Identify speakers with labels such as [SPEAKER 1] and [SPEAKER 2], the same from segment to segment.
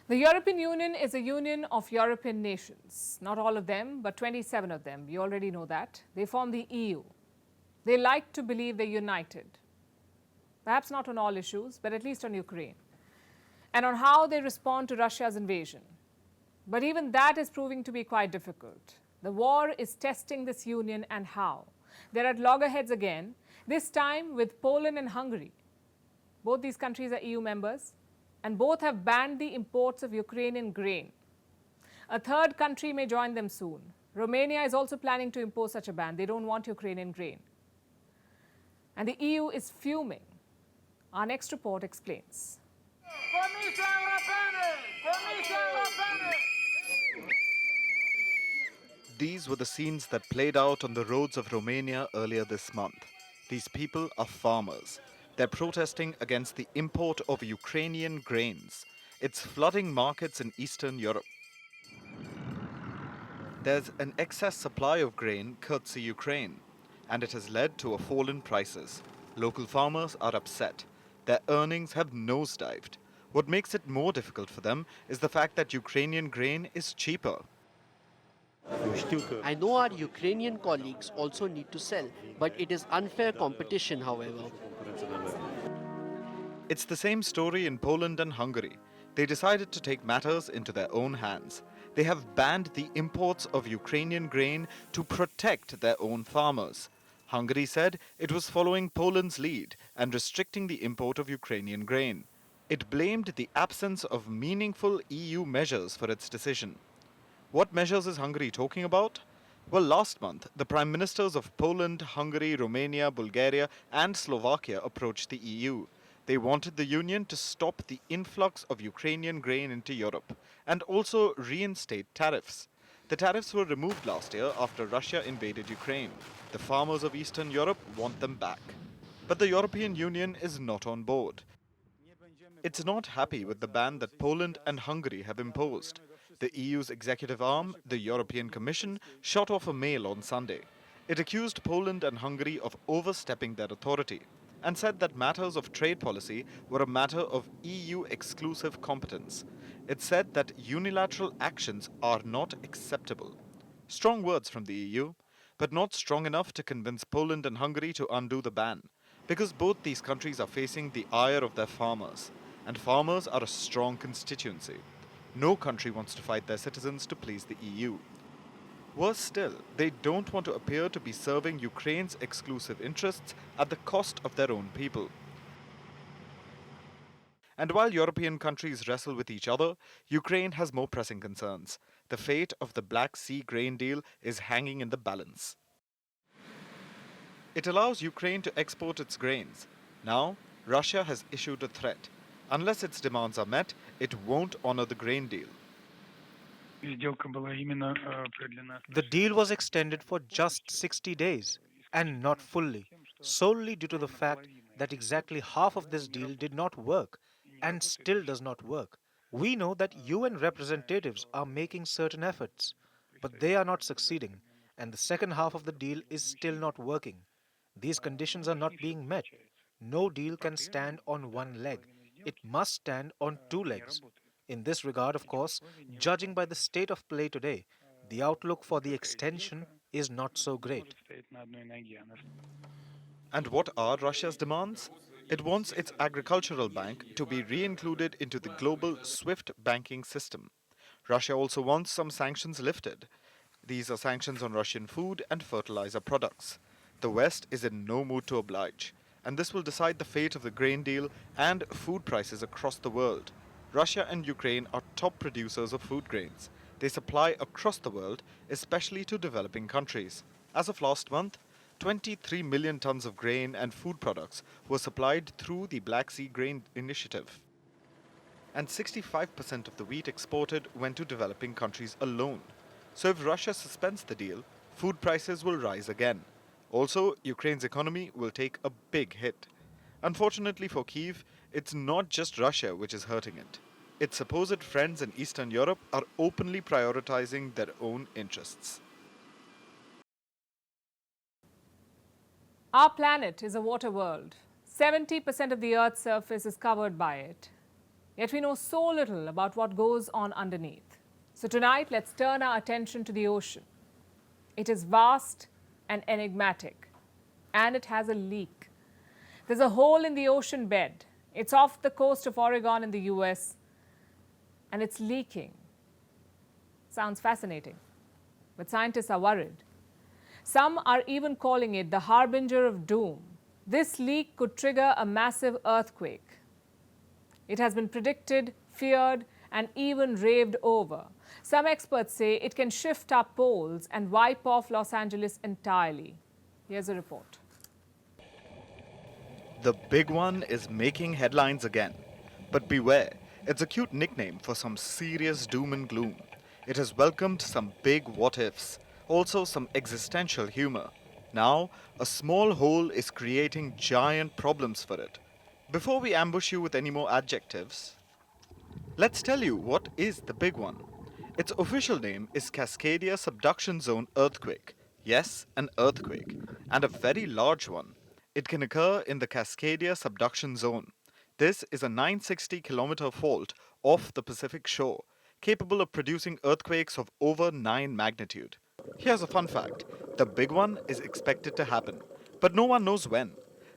[SPEAKER 1] The European Union is a union of European nations. Not all of them, but 27 of them. You already know that. They form the EU. They like to believe they're united. Perhaps not on all issues, but at least on Ukraine. And on how they respond to Russia's invasion. But even that is proving to be quite difficult. The war is testing this union, and how. They're at loggerheads again, this time with Poland and Hungary. Both these countries are EU members, and both have banned the imports of Ukrainian grain. A third country may join them soon. Romania is also planning to impose such a ban. They don't want Ukrainian grain. And the EU is fuming. Our next report explains.
[SPEAKER 2] These were the scenes that played out on the roads of Romania earlier this month. These people are farmers. They're protesting against the import of Ukrainian grains. It's flooding markets in Eastern Europe. There's an excess supply of grain courtesy Ukraine, and it has led to a fall in prices. Local farmers are upset. Their earnings have nosedived. What makes it more difficult for them is the fact that Ukrainian grain is cheaper.
[SPEAKER 3] I know our Ukrainian colleagues also need to sell, but it is unfair competition, however.
[SPEAKER 2] It's the same story in Poland and Hungary. They decided to take matters into their own hands. They have banned the imports of Ukrainian grain to protect their own farmers. Hungary said it was following Poland's lead and restricting the import of Ukrainian grain. It blamed the absence of meaningful EU measures for its decision. What measures is Hungary talking about? Well, last month, the prime ministers of Poland, Hungary, Romania, Bulgaria, and Slovakia approached the EU. They wanted the Union to stop the influx of Ukrainian grain into Europe and also reinstate tariffs. The tariffs were removed last year after Russia invaded Ukraine. The farmers of Eastern Europe want them back. But the European Union is not on board. It's not happy with the ban that Poland and Hungary have imposed. The EU's executive arm, the European Commission, shot off a mail on Sunday. It accused Poland and Hungary of overstepping their authority and said that matters of trade policy were a matter of EU exclusive competence. It said that unilateral actions are not acceptable. Strong words from the EU, but not strong enough to convince Poland and Hungary to undo the ban, because both these countries are facing the ire of their farmers, and farmers are a strong constituency. No country wants to fight their citizens to please the EU. Worse still, they don't want to appear to be serving Ukraine's exclusive interests at the cost of their own people. And while European countries wrestle with each other, Ukraine has more pressing concerns. The fate of the Black Sea grain deal is hanging in the balance. It allows Ukraine to export its grains. Now, Russia has issued a threat. Unless its demands are met, it won't honor the grain deal.
[SPEAKER 4] The deal was extended for just 60 days and not fully, solely due to the fact that exactly half of this deal did not work and still does not work. We know that UN representatives are making certain efforts, but they are not succeeding, and the second half of the deal is still not working. These conditions are not being met. No deal can stand on one leg. It must stand on two legs. In this regard, of course, judging by the state of play today, the outlook for the extension is not so great.
[SPEAKER 2] And what are Russia's demands? It wants its agricultural bank to be re-included into the global SWIFT banking system. Russia also wants some sanctions lifted. These are sanctions on Russian food and fertilizer products. The West is in no mood to oblige, and this will decide the fate of the grain deal and food prices across the world. Russia and Ukraine are top producers of food grains. They supply across the world, especially to developing countries. As of last month, 23 million tons of grain and food products were supplied through the Black Sea Grain Initiative. And 65% of the wheat exported went to developing countries alone. So if Russia suspends the deal, food prices will rise again. Also, Ukraine's economy will take a big hit. Unfortunately for Kyiv, it's not just Russia which is hurting it. Its supposed friends in Eastern Europe are openly prioritizing their own interests.
[SPEAKER 1] Our planet is a water world. 70% of the Earth's surface is covered by it. Yet we know so little about what goes on underneath. So tonight, let's turn our attention to the ocean. It is vast and enigmatic, and it has a leak. There's a hole in the ocean bed. It's off the coast of Oregon in the US, and it's leaking. Sounds fascinating, but scientists are worried. Some are even calling it the harbinger of doom. This leak could trigger a massive earthquake. It has been predicted, feared, and even raved over. Some experts say it can shift our poles and wipe off Los Angeles entirely. Here's a report.
[SPEAKER 2] The big one is making headlines again. But beware, it's a cute nickname for some serious doom and gloom. It has welcomed some big what ifs, also some existential humor. Now, a small hole is creating giant problems for it. Before we ambush you with any more adjectives, let's tell you what is the big one. Its official name is Cascadia Subduction Zone Earthquake. Yes, an earthquake, and a very large one. It can occur in the Cascadia Subduction Zone. This is a 960-kilometer fault off the Pacific shore, capable of producing earthquakes of over 9 magnitude. Here's a fun fact. The big one is expected to happen, but no one knows when.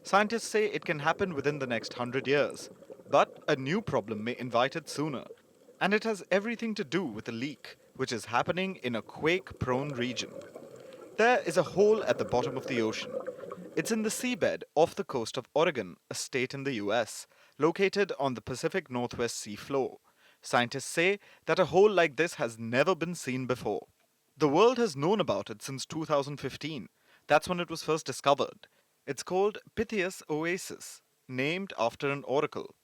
[SPEAKER 2] Scientists say it can happen within the next 100 years, but a new problem may invite it sooner. And it has everything to do with a leak, which is happening in a quake-prone region. There is a hole at the bottom of the ocean. It's in the seabed off the coast of Oregon, a state in the US, located on the Pacific Northwest sea floor. Scientists say that a hole like this has never been seen before. The world has known about it since 2015. That's when it was first discovered. It's called Pythias Oasis, named after an oracle.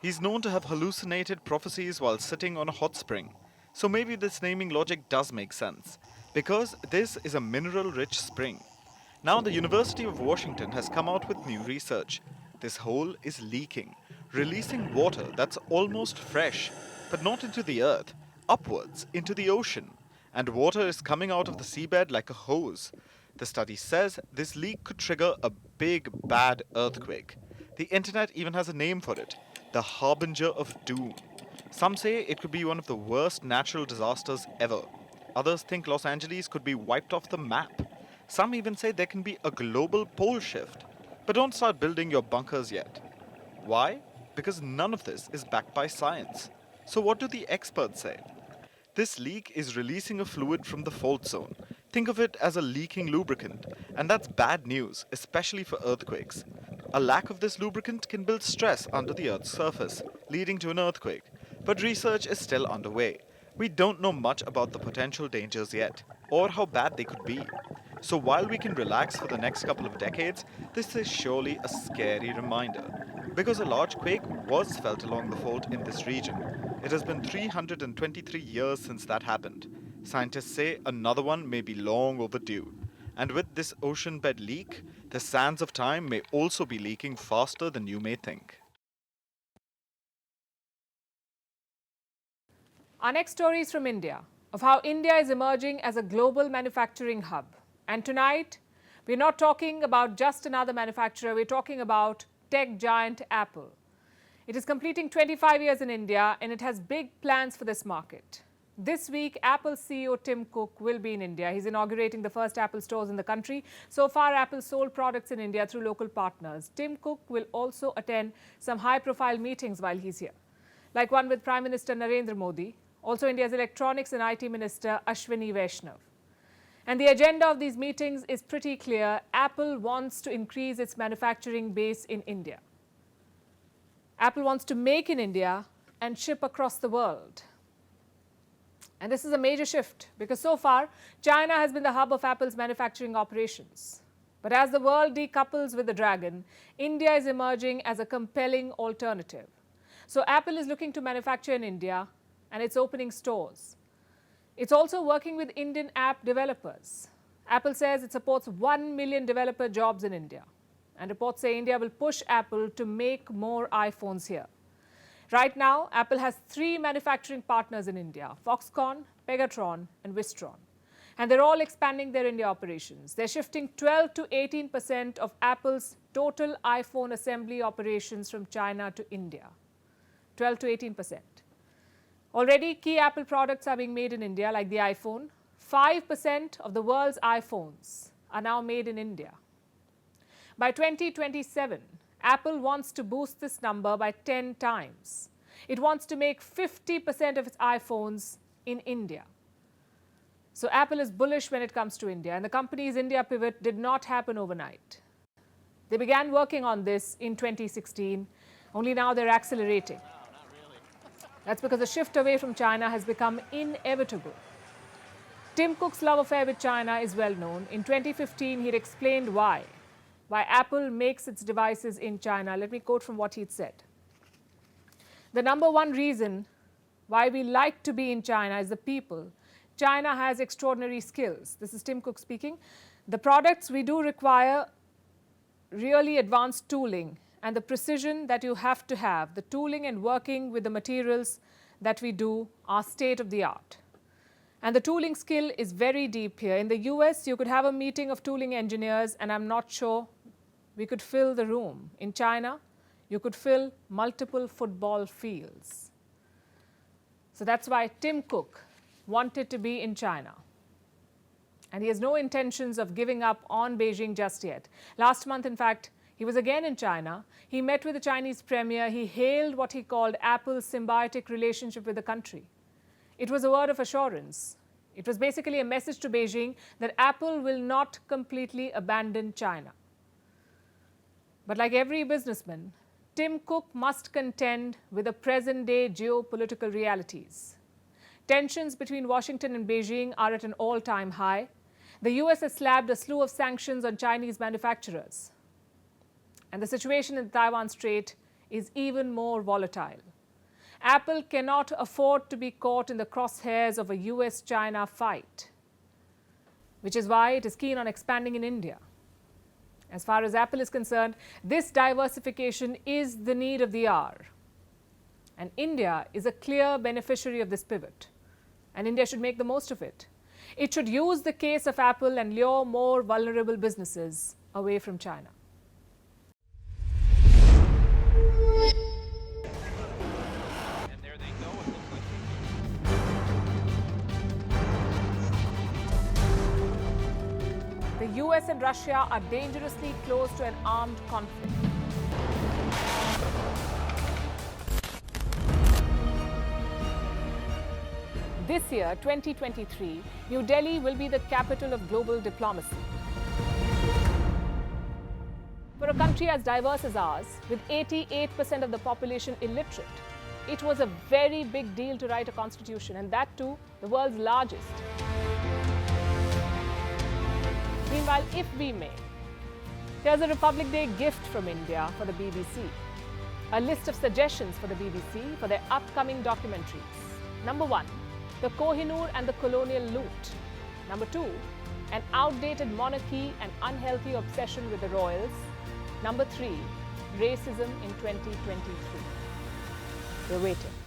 [SPEAKER 2] He's known to have hallucinated prophecies while sitting on a hot spring. So maybe this naming logic does make sense, because this is a mineral-rich spring. Now the University of Washington has come out with new research. This hole is leaking, releasing water that's almost fresh, but not into the earth, upwards into the ocean. And water is coming out of the seabed like a hose. The study says this leak could trigger a big, bad earthquake. The internet even has a name for it, the harbinger of doom. Some say it could be one of the worst natural disasters ever. Others think Los Angeles could be wiped off the map. Some even say there can be a global pole shift. But don't start building your bunkers yet. Why? Because none of this is backed by science. So what do the experts say? This leak is releasing a fluid from the fault zone. Think of it as a leaking lubricant, and that's bad news, especially for earthquakes. A lack of this lubricant can build stress under the Earth's surface, leading to an earthquake. But research is still underway. We don't know much about the potential dangers yet, or how bad they could be. So while we can relax for the next couple of decades, this is surely a scary reminder. Because a large quake was felt along the fault in this region. It has been 323 years since that happened. Scientists say another one may be long overdue. And with this ocean bed leak, the sands of time may also be leaking faster than you may think.
[SPEAKER 1] Our next story is from India, of how India is emerging as a global manufacturing hub. And tonight, we're not talking about just another manufacturer, we're talking about tech giant Apple. It is completing 25 years in India and it has big plans for this market. This week, Apple CEO Tim Cook will be in India. He's inaugurating the first Apple stores in the country. So far, Apple sold products in India through local partners. Tim Cook will also attend some high-profile meetings while he's here, like one with Prime Minister Narendra Modi, also India's Electronics and IT Minister Ashwini Vaishnav. And the agenda of these meetings is pretty clear. Apple wants to increase its manufacturing base in India. Apple wants to make in India and ship across the world. And this is a major shift because so far, China has been the hub of Apple's manufacturing operations. But as the world decouples with the dragon, India is emerging as a compelling alternative. So Apple is looking to manufacture in India and it's opening stores. It's also working with Indian app developers. Apple says it supports 1 million developer jobs in India. And reports say India will push Apple to make more iPhones here. Right now, Apple has 3 manufacturing partners in India, Foxconn, Pegatron, and Wistron. And they're all expanding their India operations. They're shifting 12 to 18% of Apple's total iPhone assembly operations from China to India. 12 to 18%. Already, key Apple products are being made in India, like the iPhone. 5% of the world's iPhones are now made in India. By 2027, Apple wants to boost this number by 10 times. It wants to make 50% of its iPhones in India. So Apple is bullish when it comes to India, and the company's India pivot did not happen overnight. They began working on this in 2016, only now they're accelerating. That's because the shift away from China has become inevitable. Tim Cook's love affair with China is well known. In 2015, he'd explained why Apple makes its devices in China. Let me quote from what he'd said. The number one reason why we like to be in China is the people. China has extraordinary skills. This is Tim Cook speaking. The products we do require really advanced tooling and the precision that you have to have. The tooling and working with the materials that we do are state of the art. And the tooling skill is very deep here. In the US, you could have a meeting of tooling engineers, and I'm not sure we could fill the room. In China, you could fill multiple football fields. So that's why Tim Cook wanted to be in China. And he has no intentions of giving up on Beijing just yet. Last month, in fact, he was again in China. He met with the Chinese premier. He hailed what he called Apple's symbiotic relationship with the country. It was a word of assurance. It was basically a message to Beijing that Apple will not completely abandon China. But like every businessman, Tim Cook must contend with the present-day geopolitical realities. Tensions between Washington and Beijing are at an all-time high. The US has slapped a slew of sanctions on Chinese manufacturers. And the situation in the Taiwan Strait is even more volatile. Apple cannot afford to be caught in the crosshairs of a US-China fight, which is why it is keen on expanding in India. As far as Apple is concerned, this diversification is the need of the hour. And India is a clear beneficiary of this pivot. And India should make the most of it. It should use the case of Apple and lure more vulnerable businesses away from China. The US and Russia are dangerously close to an armed conflict. This year, 2023, New Delhi will be the capital of global diplomacy. For a country as diverse as ours, with 88% of the population illiterate, it was a very big deal to write a constitution, and that too, the world's largest. Meanwhile, if we may, here's a Republic Day gift from India for the BBC. A list of suggestions for the BBC for their upcoming documentaries. Number 1, the Kohinoor and the colonial loot. Number 2, an outdated monarchy and unhealthy obsession with the royals. Number 3, racism in 2023. We're waiting.